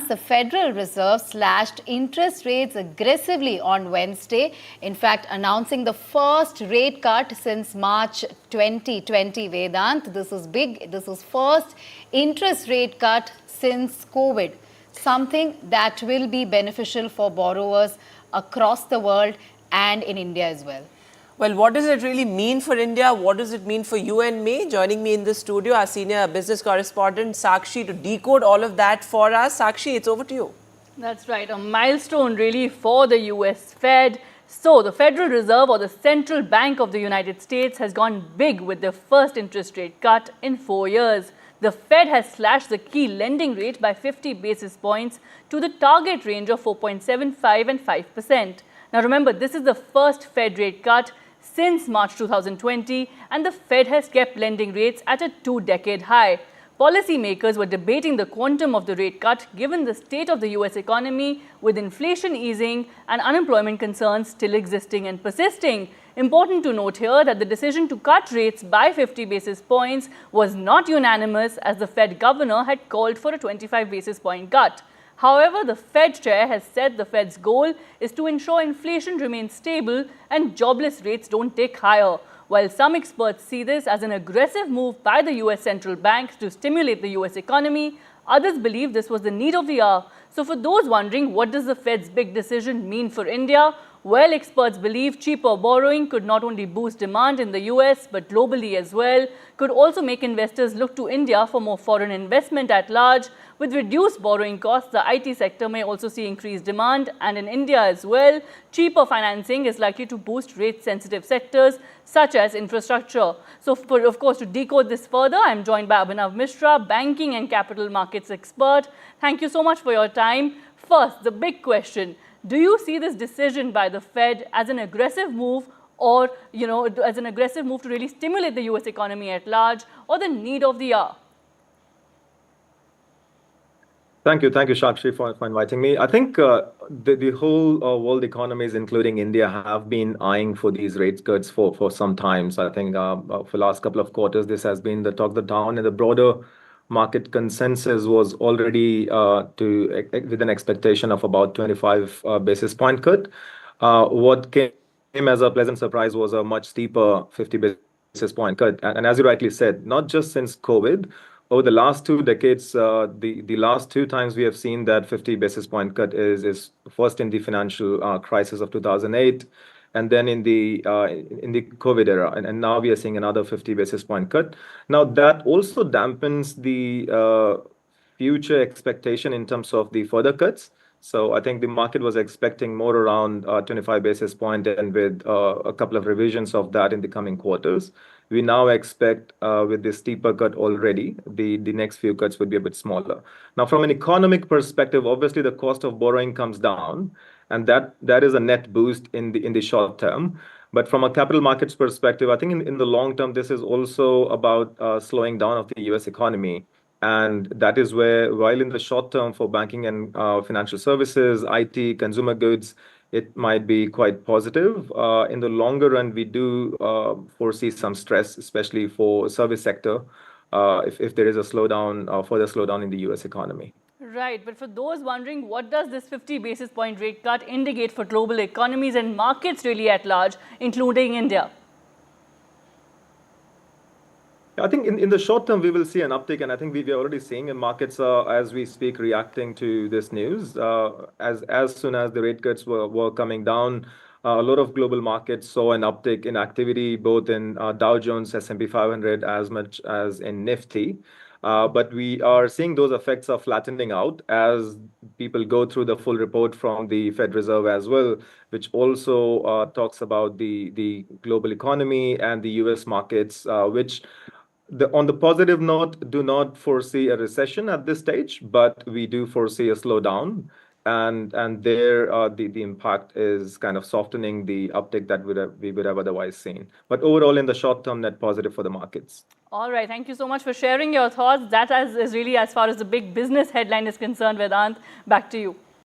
The Federal Reserve slashed interest rates aggressively on Wednesday, in fact, announcing the first rate cut since March 2020. Vedant, this is big. This is first interest rate cut since COVID, something that will be beneficial for borrowers across the world and in India as well. Well, what does it really mean for India? What does it mean for you and me? Joining me in the studio, our senior business correspondent, Sakshi, to decode all of that for us. Sakshi, it's over to you. That's right. A milestone really for the US Fed. So the Federal Reserve, or the Central Bank of the United States, has gone big with their first interest rate cut in 4 years. The Fed has slashed the key lending rate by 50 basis points to the target range of 4.75 and 5%. Now remember, this is the first Fed rate cut since March 2020, and the Fed has kept lending rates at a 2-decade high. Policymakers were debating the quantum of the rate cut given the state of the US economy, with inflation easing and unemployment concerns still existing and persisting. Important to note here that the decision to cut rates by 50 basis points was not unanimous, as the Fed governor had called for a 25 basis point cut. However, the Fed chair has said the Fed's goal is to ensure inflation remains stable and jobless rates don't tick higher. While some experts see this as an aggressive move by the US central bank to stimulate the US economy, others believe this was the need of the hour. So for those wondering, what does the Fed's big decision mean for India? Well, experts believe cheaper borrowing could not only boost demand in the US but globally as well, could also make investors look to India for more foreign investment at large. With reduced borrowing costs, the IT sector may also see increased demand, and in India as well, cheaper financing is likely to boost rate-sensitive sectors such as infrastructure. So, of course, to decode this further, I'm joined by Abhinav Mishra, banking and capital markets expert. Thank you so much for your time. First, the big question: do you see this decision by the Fed as an aggressive move, or as an aggressive move to really stimulate the US economy at large, or the need of the hour? Thank you, Sakshi, for inviting me. I think the whole world economies, including India, have been eyeing for these rate cuts for some time. So I think for the last couple of quarters, this has been the talk of the town, and the broader market consensus was already with an expectation of about 25 basis point cut. What came as a pleasant surprise was a much steeper 50 basis point cut. And as you rightly said, not just since COVID, over the last 2 decades, the last 2 times we have seen that 50 basis point cut is first in the financial crisis of 2008, and then in the COVID era, and now we are seeing another 50 basis point cut. Now that also dampens the future expectation in terms of the further cuts. So I think the market was expecting more around 25 basis point, and with a couple of revisions of that in the coming quarters. We now expect with this steeper cut already, the next few cuts would be a bit smaller. Now, from an economic perspective, obviously the cost of borrowing comes down, and that is a net boost in the short term. But from a capital markets perspective, I think in the long term, this is also about slowing down of the US economy. And that is where, while in the short term for banking and financial services, IT, consumer goods, it might be quite positive. In the longer run, we do foresee some stress, especially for service sector, if there is a further slowdown in the US economy. Right, but for those wondering, what does this 50 basis point rate cut indicate for global economies and markets really at large, including India? I think in the short term, we will see an uptick, and I think we are already seeing in markets as we speak reacting to this news. As soon as the rate cuts were coming down, a lot of global markets saw an uptick in activity, both in Dow Jones, S&P 500, as much as in Nifty. But we are seeing those effects are flattening out as people go through the full report from the Fed Reserve as well, which also talks about the global economy and the US markets, which on the positive note, do not foresee a recession at this stage, but we do foresee a slowdown. And there, the impact is kind of softening the uptick that we would have otherwise seen. But overall, in the short term, net positive for the markets. All right. Thank you so much for sharing your thoughts. That is really as far as the big business headline is concerned, Vedant. Back to you.